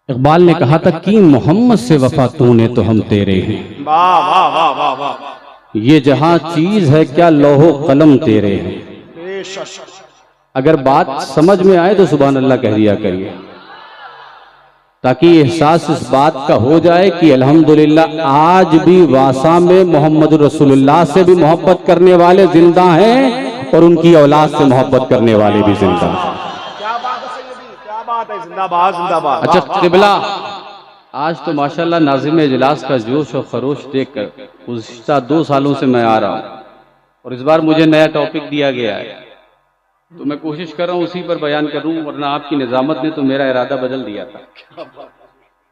इकबाल ने कहा था कि मोहम्मद से वफा तूने तो हम तेरे हैं। वाह वाह वाह वाह वाह। ये जहां चीज है क्या लोहो कलम तेरे हैं। बेशक। अगर बात समझ में आए तो सुभान अल्लाह कह दिया करिए, ताकि एहसास इस बात का हो जाए कि अल्हम्दुलिल्लाह आज भी वासा में मोहम्मद रसूलुल्लाह से भी मोहब्बत करने वाले जिंदा हैं और उनकी औलाद से मोहब्बत करने वाले भी जिंदा हैं। क्या बात है सैयदी, क्या बात है, जिंदाबाद जिंदाबाद। अच्छा क़िबला, आज तो माशाल्लाह नाज़िम इजलास का जोश और खरोश देखकर गुज़िश्ता 2 सालों से मैं आ रहा हूँ और इस बार मुझे नया टॉपिक दिया गया है, तो मैं कोशिश कर रहा हूँ उसी पर बयान करूँ, वरना आपकी निजामत ने तो मेरा इरादा बदल दिया था।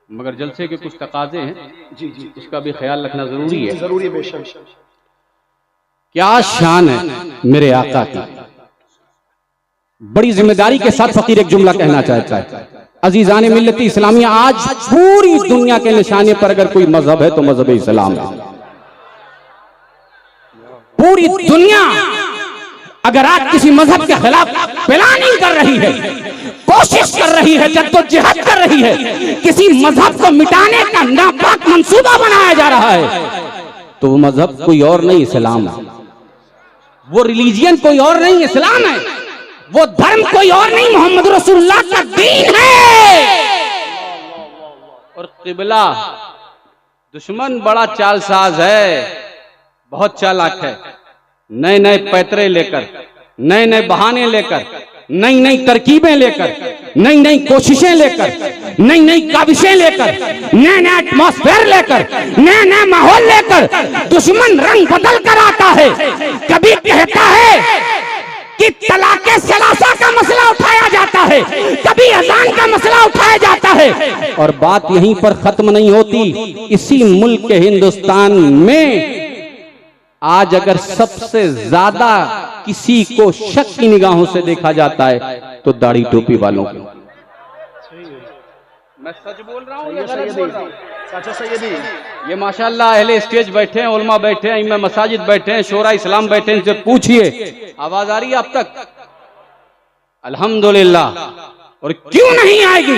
मगर जलसे के कुछ तकाजे हैं, जी जी, उसका भी ख्याल रखना जरूरी है। जरूरी है, बेशक। क्या शान है मेरे आका की। बड़ी जिम्मेदारी के साथ फकीर एक जुमला कहना चाहता है। अजीजान मिल्लत इस्लामिया, आज पूरी दुनिया के निशाने पर अगर कोई मजहब है तो मजहब इस्लाम है। पूरी दुनिया अगर आज किसी मजहब के खिलाफ प्लानिंग कर रही है, कोशिश कर रही है, जद्दोजहद कर रही है, किसी मजहब को मिटाने का नापाक मंसूबा बनाया जा रहा है, तो वो मजहब कोई और नहीं इस्लाम है। वो रिलीजियन कोई और नहीं इस्लाम है। वो धर्म कोई और नहीं मोहम्मद रसूलुल्लाह का दीन है। और क़िबला, दुश्मन बड़ा चालसाज है, बहुत चालाक है। नए नए पैतरे लेकर, नए नए बहाने लेकर, नई नई तरकीबें लेकर, नई नई कोशिशें लेकर, नई नई काविशें लेकर, नए नए एटमॉस्फेयर लेकर, नए नए माहौल लेकर दुश्मन रंग बदल कर आता है। कभी कहता है कि तलाक़े सलासा का मसला उठाया जाता है, कभी अज़ान का मसला उठाया जाता है, और बात यहीं पर खत्म नहीं होती। इसी मुल्क के हिंदुस्तान में आज अगर सबसे ज्यादा किसी को शक की निगाहों से देखा जाता है तो दाढ़ी टोपी वालों को। मैं सच बोल रहा हूँ या गलत बोल रहा हूँ? सच है सैयदी। ये माशाल्लाह अहले स्टेज बैठे हैं, उलमा बैठे हैं, इमाम मसाजिद बैठे हैं, शोरा इस्लाम बैठे हैं, इनसे पूछिए आवाज आ रही है अब तक? अल्हम्दुलिल्लाह। और क्यों नहीं आएगी?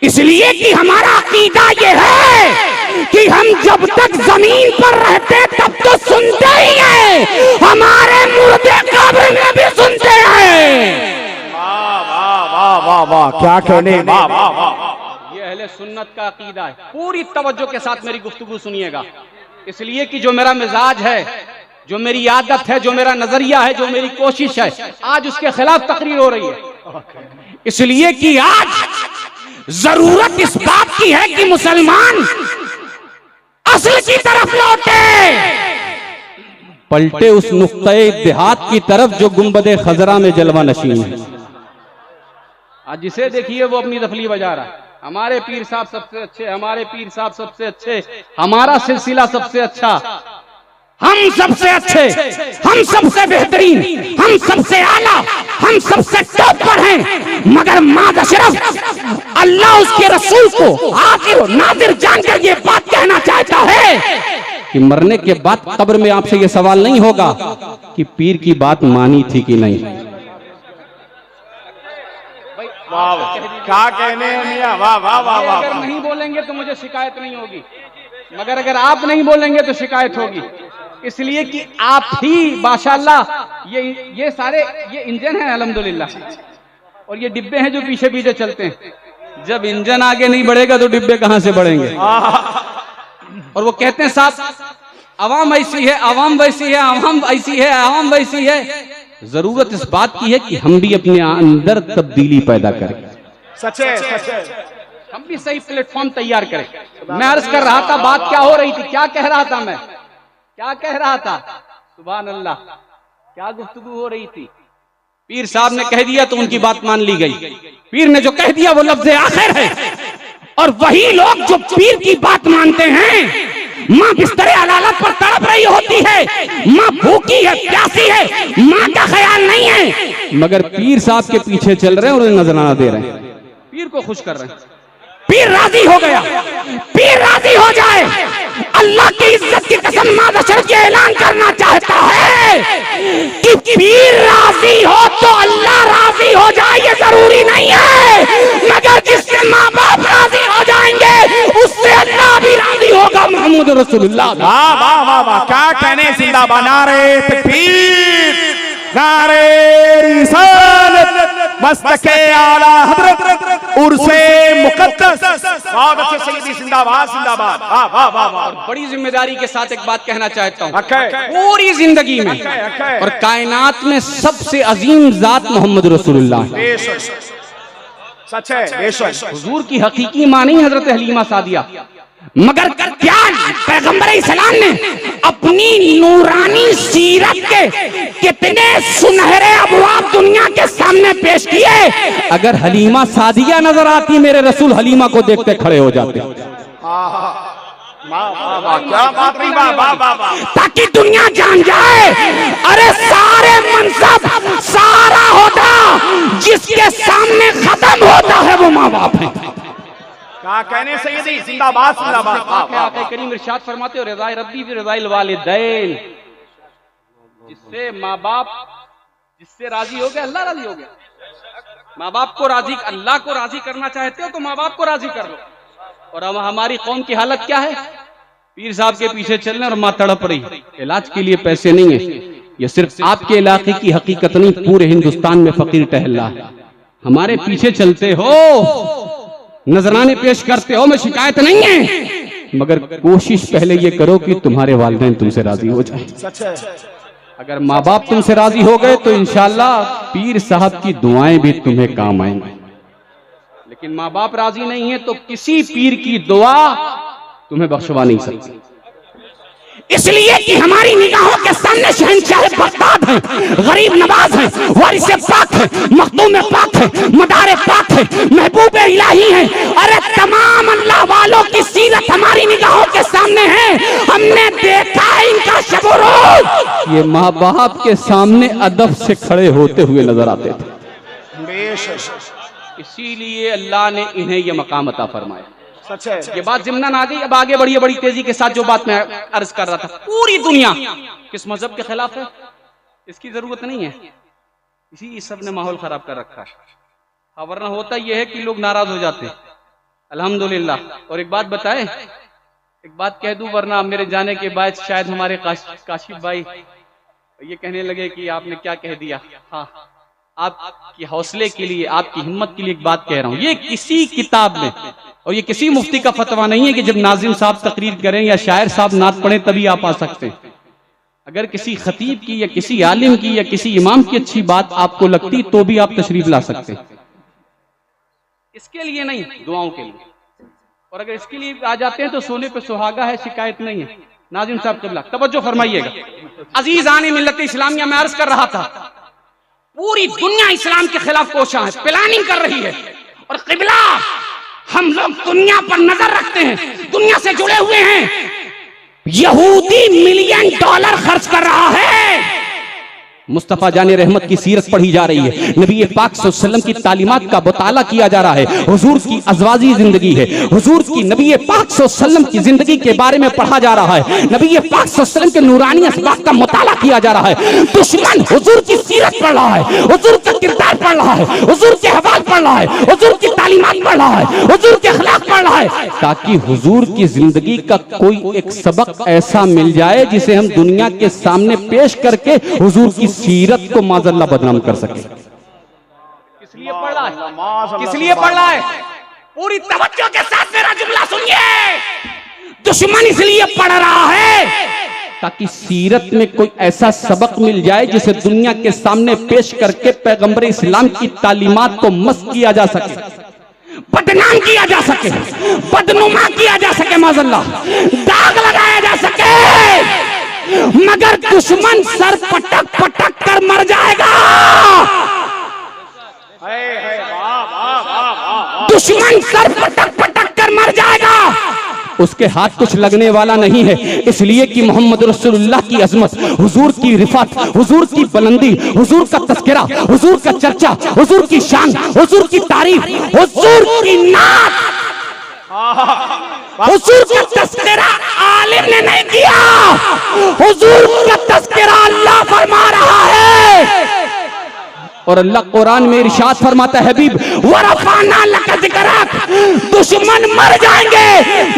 इसलिए कि हमारा अकीदा ये है कि हम जब तक जमीन पर रहते तब तो सुनते ही हैं, हमारे मुर्दे कब्र में भी सुनते हैं। वाह वाह वाह वाह वाह, क्या कहने, वाह वाह वाह। ये अहले सुन्नत का अकीदा है। पूरी तवज्जो के साथ मेरी गुफ्तगू सुनिएगा, इसलिए कि जो मेरा मिजाज है, जो मेरी आदत है, जो मेरा नजरिया है, जो मेरी कोशिश है, आज उसके खिलाफ तकरीर हो रही है। इसलिए कि आज जरूरत इस बात की है कि मुसलमान असल की तरफ लौटे, पलटे उस नुक्ते इत्तेहाद की तरफ जो गुंबदे खजरा में जलवा नशीन है। आज जिसे देखिए वो अपनी दफली बजा रहा है, हमारे पीर साहब सबसे अच्छे, हमारे पीर साहब सबसे अच्छे, हमारा सिलसिला सबसे अच्छा, हम सबसे अच्छे, हम सबसे बेहतरीन, हम सबसे आला, हम सबसे टॉप पर हैं। मगर माद अशरफ अल्लाह उसके रसूल को आखिर नादिर जानकर ये बात कहना चाहता है कि मरने के बाद कब्र में आपसे ये सवाल नहीं होगा कि पीर की बात मानी थी कि नहीं। वाह, क्या कहने हैं मियां, वाह वाह वाह वाह। अगर नहीं बोलेंगे तो मुझे शिकायत नहीं होगी, मगर अगर आप नहीं बोलेंगे तो शिकायत होगी। इसलिए कि आप ही माशाल्लाह ये सारे ये इंजन हैं अल्हम्दुलिल्लाह, और ये डिब्बे हैं जो पीछे पीछे चलते हैं। जब इंजन आगे नहीं बढ़ेगा तो डिब्बे कहां से बढ़ेंगे? और वो कहते हैं साहब अवाम ऐसी है, अवाम वैसी है, अवाम ऐसी है, अवाम वैसी है। जरूरत इस बात की है कि हम भी अपने अंदर तब्दीली पैदा करें। सच है, सच है। हम भी सही प्लेटफॉर्म तैयार करें। मैं अर्ज कर रहा था, बात क्या हो रही थी, क्या कह रहा था मैं, क्या कह रहा था? सुभान अल्लाह, क्या गुफ्तगू हो रही थी? पीर साहब ने कह दिया तो उनकी बात मान ली गई। पीर ने जो कह दिया वो लफ्ज़ आखिर है, और वही लोग जो पीर की बात मानते हैं, माँ बिस्तरे अदालत पर तड़प रही होती है, माँ भूखी है, प्यासी है, माँ का ख्याल नहीं है, मगर पीर साहब के पीछे चल रहे हैं और उन्हें नजराना दे रहे हैं, पीर को खुश कर रहे हैं। पीर राजी हो गया, पीर राजी हो जाए। अल्लाह की इज्जत की कसम माद अशरफ ये ऐलान करना चाहता है कि पीर राजी हो तो अल्लाह राजी हो जाए, ये जरूरी नहीं है, मगर जिससे माँ बाप राजी हो मोहम्मद रसूलुल्लाह। वाह वाह वाह वाह, क्या कहने, जिंदाबाद, नारे तकबीर, नारे रिसालत, मस्तके आला हजरत, उर्से मुकद्दस। बहुत अच्छे सैयदी, जिंदाबाद जिंदाबाद, वाह वाह वाह वाह। बड़ी जिम्मेदारी के साथ एक बात कहना चाहता हूँ, अक्के। पूरी जिंदगी में अक्के। और कायनात में सबसे अजीम जात मोहम्मद रसूलुल्लाह है। बेशक सच है, बेशक। हुजूर की हकीकी मां नहीं हजरत हलीमा सादिया, मगर क्या पैगंबर इस्लाम ने अपनी नूरानी सीरत के कितने सुनहरे अबवाब दुनिया के सामने पेश किए। अगर हलीमा सादिया नजर आती, मेरे रसूल हलीमा को देखते खड़े हो जाते। क्या बात नहीं, वाह वाह वाह वाह। ताकि दुनिया जान जाए, अरे सारे मनसब, सारा होता जिसके सामने खत्म होता है वो माँ बाप है। क्या कहने सैयदी, जिंदाबाद जिंदाबाद, वाह वाह आका करीम इरशाद फरमाते हो, रज़ाए रब्बी फी रज़ाइल वालिदैन, जिससे माँ बाप, जिससे राजी हो गया अल्लाह राजी हो गया। माँ बाप को राजी, अल्लाह को राजी करना चाहते हो तो माँ बाप को राजी कर लो। और अब हमारी कौम की हालत क्या है, पीर साहब के पीछे चलने और माँ तड़प रही, इलाज के लिए पैसे नहीं है। ये सिर्फ आपके इलाके की हकीकत नहीं, पूरे हिंदुस्तान में फकीर टहल रहा है। हमारे पीछे चलते हो, नजराने पेश करते हो, में शिकायत नहीं है, मगर कोशिश पहले ये करो कि तुम्हारे वालिदैन तुमसे राजी हो जाए। सच है। अगर माँ बाप तुमसे राजी हो गए तो इंशाल्लाह पीर साहब की दुआएं भी तुम्हें काम आएंगी। लेकिन माँ बाप राजी नहीं है तो किसी पीर की दुआ तुम्हें बख्शवा नहीं सकती। इसलिए कि हमारी निगाहों के सामने शहंशाह बगदाद हैं, गरीब नवाज हैं, वारिस पाक हैं, मखदूम पाक हैं, मदार पाक हैं, महबूब इलाही हैं। अरे तमाम अल्लाह वालों की सीरत हमारी निगाहों के सामने है। हमने देखा है इनका शब व रोज, ये माँ बाप के सामने अदब से खड़े होते हुए नजर आते थे। बेशक। इसीलिए अल्लाह ने इन्हें यह मकाम अता फरमाया। सच है। ये बात जिम्ना आ गई, अब आगे बढ़िए बड़ी तेजी के साथ। जो बात मैं अर्ज कर रहा था, पूरी दुनिया किस मजहब के खिलाफ है इसकी जरूरत नहीं है, इसी सब ने माहौल खराब कर रखा है। वरना होता यह है कि लोग नाराज हो जाते हैं। अल्हम्दुलिल्लाह। और एक बात बताए, एक बात कह दूं, वरना मेरे जाने के बाद शायद हमारे काशिफ भाई ये कहने लगे कि आपने क्या कह दिया। हाँ, आपकी हौसले के लिए, आपकी हिम्मत के लिए एक बात कह रहा हूं। ये किसी किताब में और ये किसी मुफ्ती का फतवा नहीं है कि जब नाजिम साहब तकरीर करें या शायर साहब नात पढ़े तभी आप आ सकते हैं। अगर किसी खतीब की या किसी आलिम की या किसी इमाम की अच्छी बात आपको लगती तो भी आप तशरीफ ला सकते हैं, इसके लिए नहीं, दुआओं के लिए। और अगर इसके लिए आ जाते हैं तो सोने पे सुहागा है, शिकायत नहीं है। नाजिम साहब क़िबला तवज्जो फरमाइएगा। अजीज आने मिल्लत इस्लामिया में अर्ज कर रहा था, पूरी दुनिया इस्लाम के खिलाफ कोशा है, प्लानिंग कर रही है। और क़िबला, हम लोग दुनिया पर नजर रखते हैं, दुनिया से जुड़े हुए हैं। यहूदी $1 मिलियन खर्च कर रहा है। मुस्तफा जाने रहमत की सीरत पढ़ी जा रही है, नबी पाक सल्लल्लाहु अलैहि वसल्लम की तालीमात का मुताला किया जा रहा है, हुजूर की अज़वाजी जिंदगी है, हुजूर की नबी पाक सल्लल्लाहु अलैहि वसल्लम की जिंदगी के बारे में पढ़ा जा रहा है, नबी पाक सल्लल्लाहु अलैहि वसल्लम के नूरानी असबाब का मुताला किया जा रहा है। दुश्मन हुजूर की सीरत पढ़ रहा है, हुजूर का किरदार पढ़ रहा है, हुजूर के हवाल पढ़ रहा है, हुजूर की तालीमात पढ़ रहा है, हुजूर के अखलाक पढ़ रहा है, ताकि हुजूर की जिंदगी का कोई एक सबक ऐसा मिल जाए जिसे हम दुनिया के सामने पेश करके हुजूर की सीरत को माज़अल्लाह बदनाम कर सके। किस लिए पढ़ रहा है, किस लिए पढ़ रहा है? पूरी तवज्जो के साथ मेरा जुमला सुनिए। दुश्मन इसलिए पढ़ रहा है ताकि सीरत में कोई ऐसा सबक मिल जाए जिसे दुनिया के सामने पेश करके पैगंबर इस्लाम की तालीमात को मस्त किया जा सके, बदनाम किया जा सके, बदनुमा किया जा सके, माज़अल्लाह दाग लगाया जा सके। मगर दुश्मन सर पटक पटक कर मर जाएगा। दुश्मन सर पटक पटक कर मर जाएगा, उसके हाथ कुछ लगने वाला नहीं है। इसलिए कि मोहम्मद रसूलुल्लाह की अजमत, हुजूर की रिफात, हुजूर की बुलंदी, हुजूर का तज़किरा, हुजूर का चर्चा, हुजूर की शान, हुजूर की तारीफ, हुजूर की नात, हुजूर का तज़किरा आलिम ने नहीं किया, हुजूर का तज़किरा अल्लाह फरमा रहा है। और अल्लाह कुरान में इरशाद फरमाता है, हबीब वरफाना लक ज़िक्रक, दुश्मन मर जाएंगे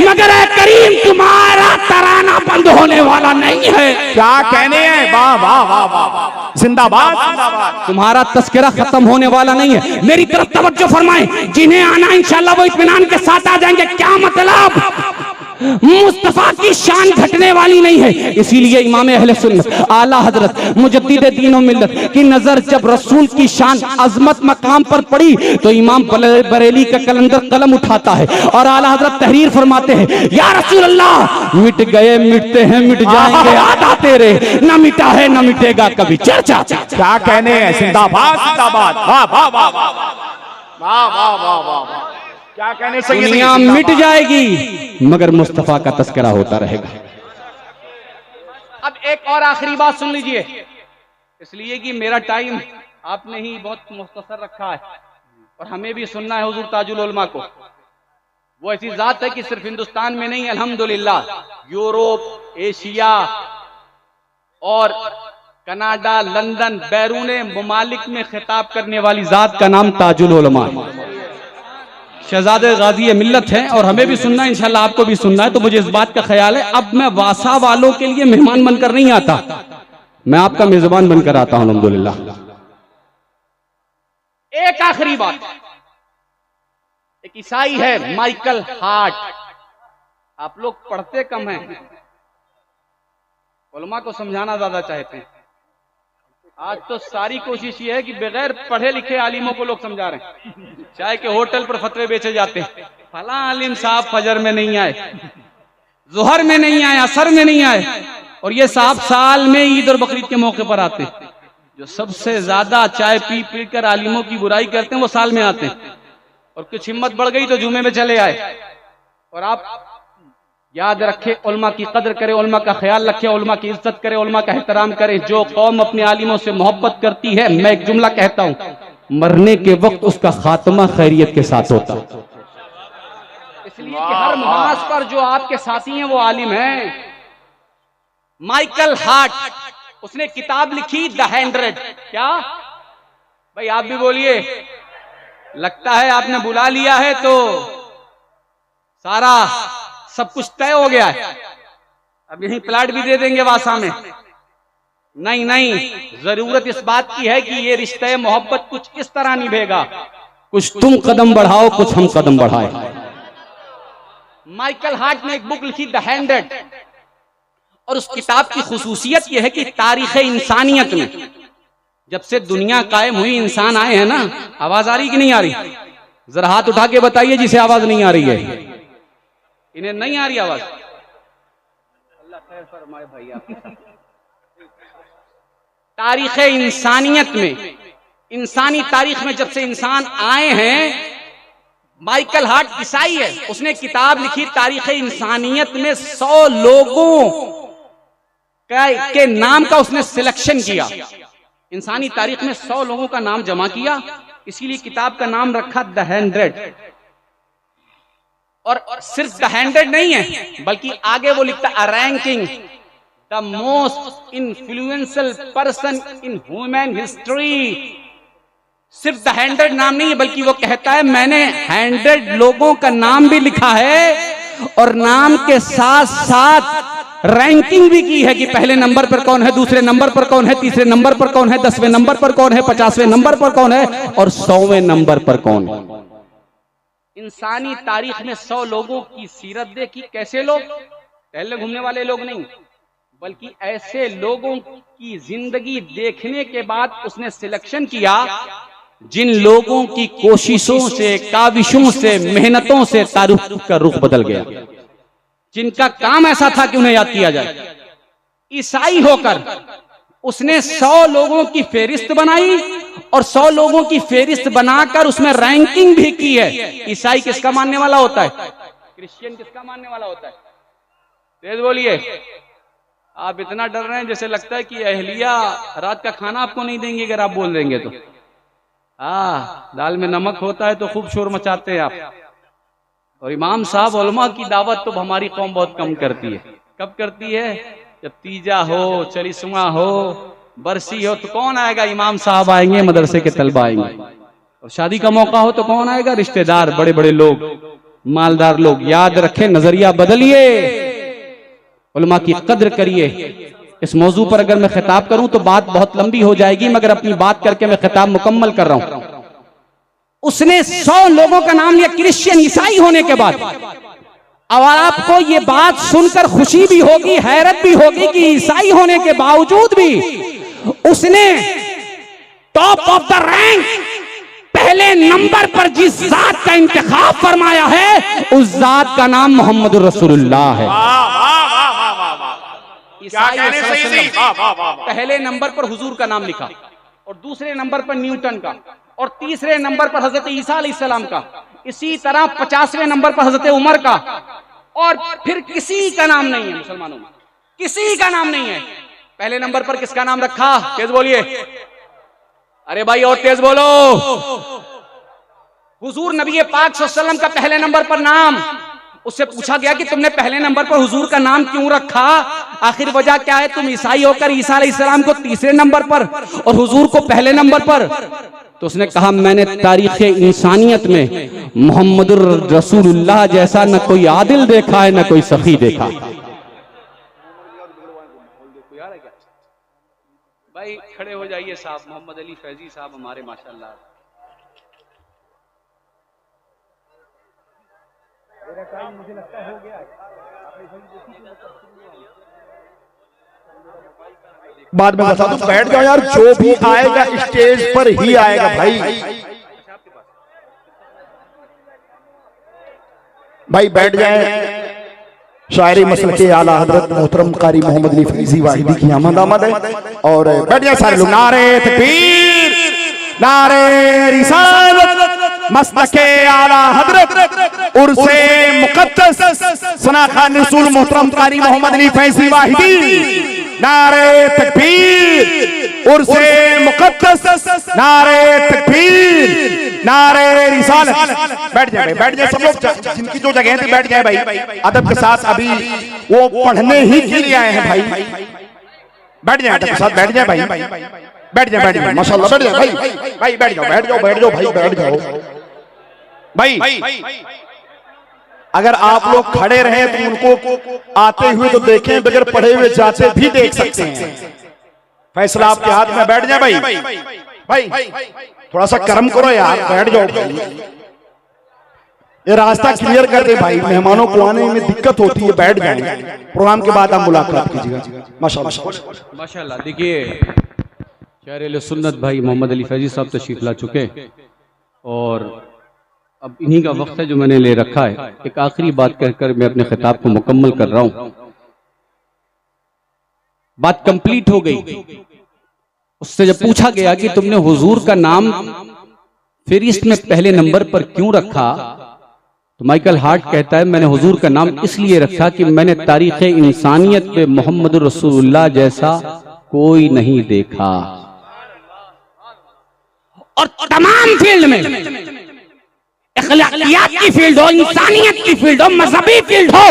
मगर ऐ करीम तुम्हारा तराना बंद होने वाला नहीं है। क्या कहने हैं, वाह वाह वाह वाह, जिंदाबाद जिंदाबाद। तुम्हारा तस्करा खत्म होने वाला नहीं है। मेरी तरफ तवज्जो फरमाएं, जिन्हें आना इंशाअल्लाह वो इत्मीनान के साथ आ जाएंगे। क्या मतलब? मुस्तफा की शान घटने वाली नहीं है। इसीलिए इमाम अहले सुन्नत आला हजरत मुजद्दिद दीन व मिल्लत की नजर जब रसूल की शान अजमत मकाम पर पड़ी तो इमाम बरेली का कलंदर कलम उठाता है और आला हजरत तहरीर फरमाते हैं, या रसूल अल्लाह, मिट गए मिटते हैं मिट जाएंगे आदा तेरे, न मिटा है न मिटेगा कभी चर्चा। क्या कहने हैं, जिंदाबाद जिंदाबाद, वाह वाह वाह वाह वाह वाह वाह वाह। क्या कहने से दुनिया मिट जाएगी मगर मुस्तफा का तस्करा होता रहेगा। अब एक और आखिरी बात सुन लीजिए, इसलिए कि मेरा टाइम आपने ही बहुत मुख्तसर रखा है और हमें भी सुनना है हुजूर ताजुल उलमा को। वो ऐसी जात है कि सिर्फ हिंदुस्तान में नहीं, अल्हम्दुलिल्लाह यूरोप, एशिया और कनाडा, लंदन, बैरून मुमालिक में खिताब करने वाली जात का नाम ताजुल उलमा है। शहजादे गाजी मिल्लत है और हमें भी सुनना है, इंशाल्लाह आपको भी सुनना है। तो मुझे इस बात का ख्याल है, अब मैं वासा वालों के लिए मेहमान बनकर नहीं आता, मैं आपका मेजबान बनकर आता हूं अल्हम्दुलिल्लाह। एक आखिरी बात, एक ईसाई है माइकल हार्ट, आप लोग पढ़ते कम हैं, उलमा को समझाना ज्यादा चाहते हैं। आज तो सारी कोशिश ये है कि बगैर पढ़े लिखे आलिमों को लोग समझा रहे हैं। चाहे कि होटल पर फतवे बेचे जाते हैं, फला आलिम साहब फजर में नहीं आए, जोहर में नहीं आए, असर में नहीं आए, और ये साहब साल में ईद और बकरीद के मौके पर आते हैं। जो सबसे ज्यादा चाय पी पी कर आलिमों की बुराई करते हैं वो साल में आते हैं, और कुछ हिम्मत बढ़ गई तो जुमे में चले आए। और आप याद रखे, उलमा की कदर करे, उलमा का ख्याल रखे, उलमा की इज्जत करे, उलमा का एहतराम करे। जो कौम अपने आलिमों से मोहब्बत करती है, मैं एक जुमला कहता हूं, मरने के वक्त उसका खात्मा खैरियत के साथ होता। इसलिए कि हर नमाज पर जो आपके साथी हैं वो आलिम हैं। माइकल हार्ट, उसने किताब लिखी द 100। क्या भाई आप भी बोलिए, लगता है आपने बुला लिया है तो सारा सब कुछ तय हो गया है, अब यहीं प्लाट भी दे देंगे वासा में। नहीं नहीं, जरूरत इस बात की है कि ये रिश्ते मोहब्बत कुछ इस तरह निभेगा, कुछ तुम कदम बढ़ाओ कुछ हम कदम बढ़ाए। माइकल हार्ट ने एक बुक लिखी द 100, और उस किताब की खुसूसियत यह है कि तारीख इंसानियत में जब से दुनिया कायम हुई इंसान आए हैं ना, आवाज आ रही कि नहीं आ रही? जरा हाथ उठा के बताइए जिसे आवाज नहीं आ रही है। इन्हें नहीं आ रही आवाज? अल्लाह खैर फरमाए भैया। तारीख इंसानियत में, इंसानी तारीख में जब से इंसान आए हैं, माइकल हार्ट ईसाई है, उसने किताब लिखी तारीख इंसानियत में 100 लोगों के नाम का उसने सिलेक्शन किया। इंसानी तारीख में 100 लोगों का नाम जमा किया, इसीलिए किताब का नाम रखा द 100। और सिर्फ द 100 नहीं है, बल्कि आगे वो लिखता है ranking the most influential person in human history. सिर्फ द 100 नाम नहीं है, बल्कि वो कहता है मैंने 100 लोगों का नाम भी लिखा है और नाम के साथ साथ रैंकिंग भी की है कि पहले नंबर पर कौन है, दूसरे नंबर पर कौन है, तीसरे नंबर पर कौन है, 10वें नंबर पर कौन है, 50वें नंबर पर कौन है और 100वें नंबर पर कौन है। इंसानी तारीख में 100 लोगों की सीरत देखी। कैसे लोग? टहलने घूमने वाले लोग नहीं, बल्कि ऐसे लोगों की जिंदगी देखने के बाद उसने सिलेक्शन किया जिन लोगों की कोशिशों से, काविशों से, मेहनतों से तारीख का रुख बदल गया, जिनका काम ऐसा था कि उन्हें याद किया जाए। ईसाई होकर उसने 100 लोगों की फेरिस्त बनाई और 100 लोगों की फेरिस्त बनाकर उसमें रैंकिंग भी की है। ईसाई किसका मानने वाला होता है? क्रिश्चियन किसका मानने वाला होता है? तेज बोलिए। आप इतना डर रहे हैं जैसे लगता है कि अहलिया रात का खाना आपको नहीं देंगे अगर आप बोल देंगे तो। दाल में नमक होता है तो खूब शोर मचाते हैं आप। और इमाम साहब उलमा की दावत तो हमारी कौम बहुत कम करती है। कब करती है? जब तीजा हो, चलिसवा हो, बरसी हो तो कौन आएगा, इमाम साहब आएंगे, मदरसे के तलबा आएंगे। और शादी का मौका हो तो कौन आएगा, रिश्तेदार, बड़े बड़े लोग, मालदार लोग। याद रखें, नजरिया बदलिए, उलमा की कद्र करिए। इस मौजू पर अगर मैं खिताब करूं तो बात बहुत लंबी हो जाएगी, मगर अपनी बात करके मैं खिताब मुकम्मल कर रहा हूं। उसने 100 लोगों का नाम लिया क्रिश्चियन, ईसाई होने के बाद। अब आपको ये बात सुनकर खुशी भी होगी, हैरत भी होगी कि ईसाई होने के बावजूद भी उसने टॉप ऑफ द रैंक, पहले नंबर पर जिस जात का इंतखाब फरमाया है, उस जात का नाम मोहम्मद रसूलुल्लाह है। पहले नंबर पर हुजूर का नाम लिखा, और दूसरे नंबर पर न्यूटन का, और तीसरे नंबर पर हजरत ईसा अलैहिस्सलाम का। इसी तरह 50वें नंबर पर हजरत उमर का, और फिर किसी का नाम नहीं है मुसलमानों में, किसी का नाम नहीं है। पहले नंबर पर किसका नाम रखा, तेज बोलिए, अरे भाई और तेज बोलो। हुजूर नबी पाक सल्लल्लाहु अलैहि वसल्लम का पहले नंबर पर नाम। उससे पूछा गया कि तुमने पहले नंबर पर हुजूर का नाम क्यों रखा, आखिर वजह क्या है, तुम ईसाई होकर ईसा अलैहिस्सलाम को तीसरे नंबर पर और हुजूर को पहले नंबर पर। तो उसने कहा, मैंने तारीख इंसानियत में मोहम्मदुर रसूलुल्लाह जैसा न कोई आदिल देखा है, न कोई सखी देखा। भाई खड़े हो जाइए साहब, मोहम्मद अली फैजी साहब हमारे माशाल्लाह। मुझे लगता हो गया। बाद में बता दूं, बैठ जाओ यार, जो भी आएगा स्टेज पर ही आएगा भाई। भाई बैठ जाए। शायरी मसल के आला हजरत मोहतरम कारी मोहम्मद अली फैजी वाहिदी की आमद आमद है। और बैठ जाए सारे लोग। नारे तकबीर, नारे रिसालत, मसलके आला हजरत उर्से मुकद्दस सना खान रसूल मोहतरम कारी मोहम्मद अली फैजी वाहिदी। नारे तकबीर, उर्से मुकद्दस, नारे तकबीर, नारे रिसालत। बैठ जाए भाई, बैठ जाए सब लोग, जिनकी जो जगह थी बैठ जाए भाई अदब के साथ। अभी वो पढ़ने ही के लिए आए हैं भाई। बैठ जाए अदब के साथ, बैठ जाए भाई, बैठ जाए, बैठ जाए माशाल्लाह, बैठ जाए भाई, भाई बैठ जाओ, बैठ जाओ, बैठ जाओ भाई, बैठ जाओ भाई। अगर आप लोग खड़े रहे तो उनको आते हुए तो देखें, बगैर पढ़े हुए जाते भी देख सकते हैं। फैसला आपके हाथ में। बैठ जाए भाई, भाई थोड़ा सा कर्म करो यार, बैठ जाओ भाई। ये रास्ता क्लियर कर दे भाई, मेहमानों को आने में दिक्कत होती है। बैठ जाए, प्रोग्राम के बाद आप मुलाकात कीजिएगा। माशाल्लाह माशाल्लाह। देखिए शायर सुन्नत भाई मोहम्मद अली फैजी साहब तशरीफ ला चुके, और अब इन्हीं का वक्त है जो मैंने ले रखा है। एक आखिरी बात कहकर मैं अपने खिताब को मुकम्मल कर रहा हूं। बात कंप्लीट हो गई। उससे जब पूछा गया कि तुमने हुजूर का नाम फेरिस्त में पहले नंबर पर क्यों रखा, तो माइकल हार्ट कहता है, मैंने हुजूर का नाम इसलिए रखा कि मैंने तारीख इंसानियत पे मोहम्मद रसूलुल्लाह जैसा कोई नहीं देखा। और तमाम फील्ड में, अखलाकियात की फील्ड हो, इंसानियत की फील्ड हो, मजहबी फील्ड हो,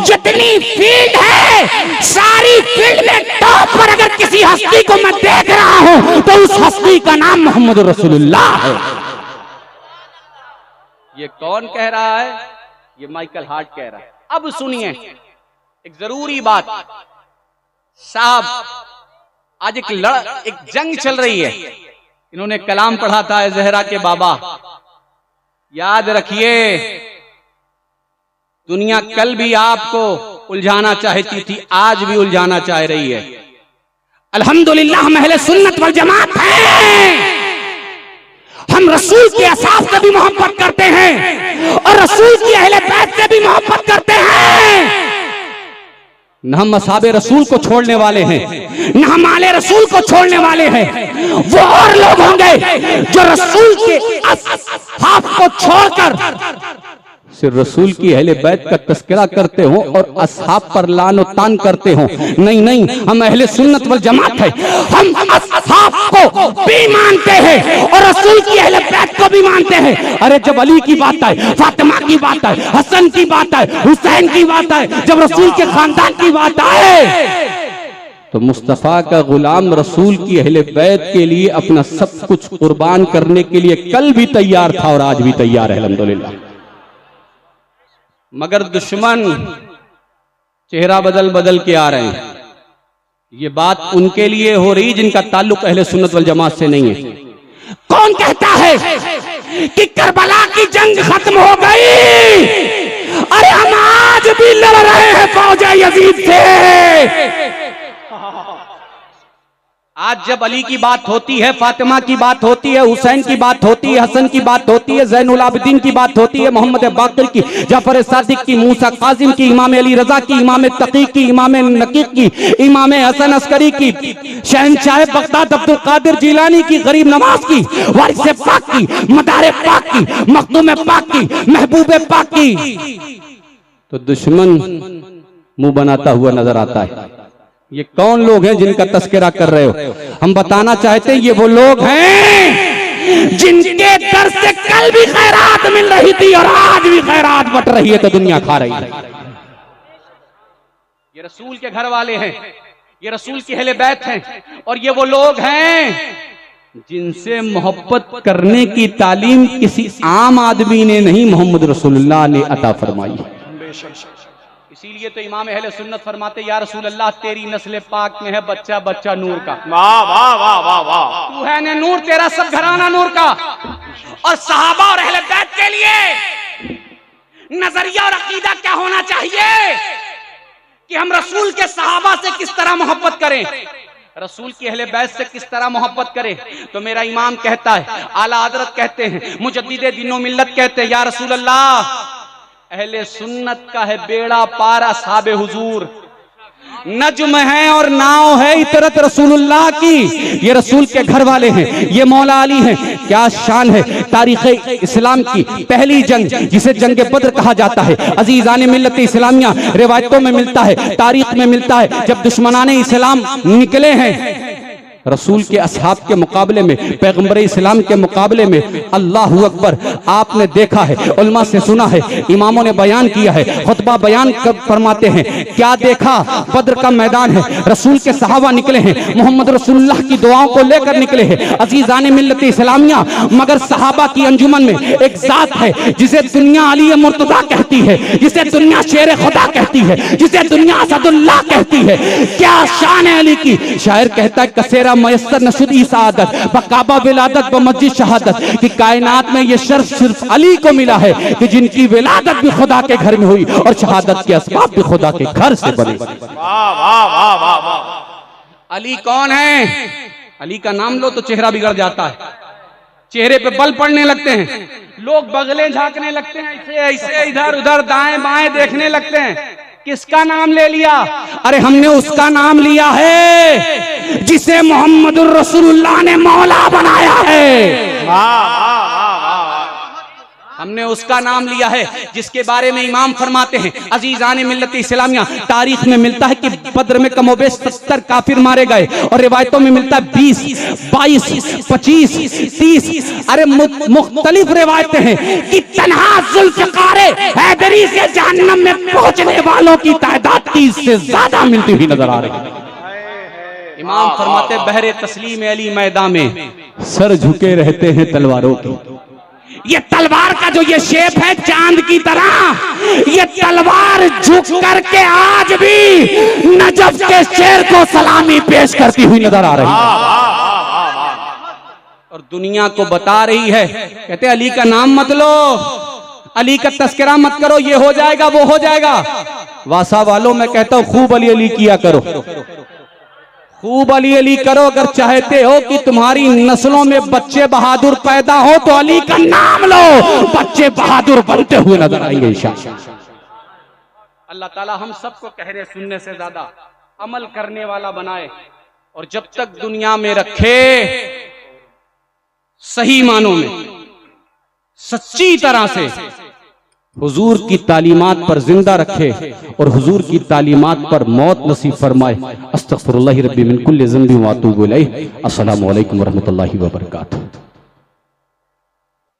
जितनी फील्ड है सारी फील्ड में टॉप पर अगर किसी हस्ती को मैं देख रहा हूं तो उस हस्ती का नाम मोहम्मद रसूलुल्लाह है। ये कौन कह रहा है? ये माइकल हार्ट कह रहा है। अब सुनिए एक जरूरी बात साहब, आज एक जंग चल रही है। इन्होंने कलाम पढ़ा था जहरा के बाबा। याद रखिए, दुनिया कल भी आपको उलझाना चाहती थी, आज भी उलझाना चाह रही है। अल्हम्दुलिल्लाह हम अहले सुन्नत वल जमात हैं। हम रसूल के असास से भी मोहब्बत करते हैं और रसूल की अहले बैत से भी मोहब्बत करते हैं। न हम असहाबे रसूल को छोड़ने वाले हैं, न हम आले रसूल को छोड़ने वाले हैं। वो और लोग होंगे जो रसूल के असहाब को छोड़कर सिर्फ रसूल की अहले बैत का तस्करा करते हो और असहाब पर लानो तान करते हो। नहीं नहीं, हम अहले सुन्नत वल जमात है। हम असहाब को भी मानते हैं और रसूल की अहले बैत को भी मानते हैं। अरे जब अली की बात आए, फातिमा की बात आए, हसन की बात आए, हुसैन की बात आए, जब रसूल के खानदान की बात आए तो मुस्तफ़ा का गुलाम रसूल की अहले बैत के लिए अपना सब कुछ कुर्बान करने के लिए कल भी तैयार था और आज भी तैयार है अल्हम्दुलिल्लाह। मगर दुश्मन चेहरा बदल बदल के आ रहे हैं। ये बात उनके लिए हो रही जिनका ताल्लुक अहले सुन्नत वल जमात से नहीं है। कौन कहता है कि करबला की जंग खत्म हो गई? अरे हम आज भी लड़ रहे हैं फौज यजीद से। आज जब अली की बात होती है, फातिमा की बात होती है, हुसैन की बात होती है, हसन की बात होती है, ज़ैनुल आबिदीन की बात होती है, मोहम्मद बाक़िर की, जाफर सादिक की, मूसा कासिम की, इमाम अली रजा की, इमाम तकी की, इमाम नकीक की, इमाम हसन अस्करी की, शहंशाह बगदाद अब्दुल कादिर जिलानी की, गरीब नवाज की, वारिस पाक की, मदार पाक की, मखदूम पाक की, महबूब पाक की, तो दुश्मन मुंह बनाता हुआ नजर आता है। ये कौन लोग हैं जिनका तस्करा कर रहे हो? हम बताना चाहते हैं ये वो लोग हैं जिनके दर से कल भी खैरात मिल रही थी और आज भी खैरात बट रही है तो दुनिया खा रही है। ये रसूल के घर वाले हैं, ये रसूल की अहले बैत हैं और ये वो लोग हैं जिनसे मोहब्बत करने की तालीम किसी आम आदमी ने नहीं, मोहम्मद रसूलुल्लाह ने अता फरमाई। इसीलिए तो इमाम अहले सुन्नत फरमाते, या रसूल अल्लाह तेरी नस्ल पाक में है बच्चा बच्चा नूर का। वाह वाह वाह वाह वाह, तू है ने नूर, तेरा सब घराना नूर का। और सहाबा और अहले बैत के लिए नजरिया और अकीदा क्या होना चाहिए कि हम रसूल के सहाबा से किस तरह मोहब्बत करें, रसूल की अहले बैत से किस तरह मोहब्बत करें। तो मेरा इमाम कहता है, आला हजरत कहते हैं, मुजद्दिदे दीनो मिल्लत कहते हैं, या रसूल अल्लाह अहले सुन्नत का है बेड़ा पार असहाबे हुजूर, नज्म है और नाव है इतरत रसूलुल्लाह की। ये रसूल के घर वाले हैं, ये मौला अली हैं। क्या शान है तारीख इस्लाम की पहली जंग जिसे जंग बद्र कहा जाता है, अजीजान मिल्लत इस्लामिया रिवायतों में मिलता है, तारीख में मिलता है, जब दुश्मनाने इस्लाम निकले हैं रसूल के असहाब के मुकाबले में, पैगंबर इस्लाम के मुकाबले में, अल्लाह अकबर। आपने देखा है, उलमा से सुना है, इमामों ने बयान किया है, खुतबा बयान फरमाते हैं। क्या देखा? बद्र का मैदान है, रसूल के सहाबा निकले हैं, मोहम्मद रसूलुल्लाह की दुआओं को लेकर निकले हैं, अजीजान मिल्लत इस्लामिया। मगर सहाबा की अंजुमन में एक जात है जिसे दुनिया अली मुर्तजा कहती है, जिसे दुनिया शेर खुदा कहती है, जिसे दुनिया असदुल्लाह कहती है। क्या शान है अली की। शायर कहता है, कसेरा मयस्सर नशुद ई सादत बकाबा विलादत ब मस्जिद शहादत, कि कायनात में ये शर्फ सिर्फ अली को मिला है कि जिनकी विलादत भी खुदा के घर में हुई और शहादत के असबाब भी खुदा के घर से बने। वाह वाह वाह वाह वाह। अली कौन है? अली का नाम लो तो चेहरा बिगड़ जाता है, चेहरे पे बल पड़ने लगते हैं, लोग बगलें झांकने लगते हैं, ऐसे ऐसे इधर उधर दाएं बाएं देखने लगते हैं। किसका नाम ले लिया? अरे हमने उसका नाम लिया है जिसे मोहम्मद रसूलुल्लाह ने मौला बनाया है। हमने उसका नाम लिया है जिसके बारे में इमाम फरमाते हैं, अजीजान मिल्लत इस्लामिया, तारीख में मिलता है कि बद्र में कमोबेश 70 काफिर मारे गए और रिवायतों में मिलता है 20, 22, 25, 30। अरे मुख्तलिफ रिवायतें हैं कि तन्हा जुल्फ़िकार हैदरी से जहन्नम में पहुंचने वालों की तादाद 30 से ज्यादा मिलती हुई नजर आ रही है। इमाम फरमाते, बहरे तस्लीम अली मैदान में सर झुके रहते हैं तलवारों की। ये तलवार का जो ये शेप है चांद की तरह, ये तलवार झुक करके आज भी नजफ के शेर को सलामी पेश करती हुई नजर आ रही है और दुनिया को बता रही है। कहते अली का नाम मत लो, अली का तस्करा मत करो, ये हो जाएगा वो हो जाएगा। वासा वालों मैं कहता हूं खूब अली अली किया करो, खूब अली अली करो। अगर चाहते हो कि तुम्हारी नस्लों में बच्चे बहादुर पैदा हो तो अली का नाम लो, बच्चे बहादुर बनते हुए नजर आएंगे इंशाअल्लाह। अल्लाह ताला हम सबको कहने सुनने से ज्यादा अमल करने वाला बनाए और जब तक दुनिया में रखे सही मानों में सच्ची तरह से हुजूर की तालीमात पर जिंदा रखे और हुजूर की तालीमात पर मौत नसीब फरमाए। अस्तगफिरुल्लाह रब्बी मिन कुल्लि ज़ंबि व अतूबु इलैह। अस्सलामु अलैकुम व रहमतुल्लाहि व बरकातुहू।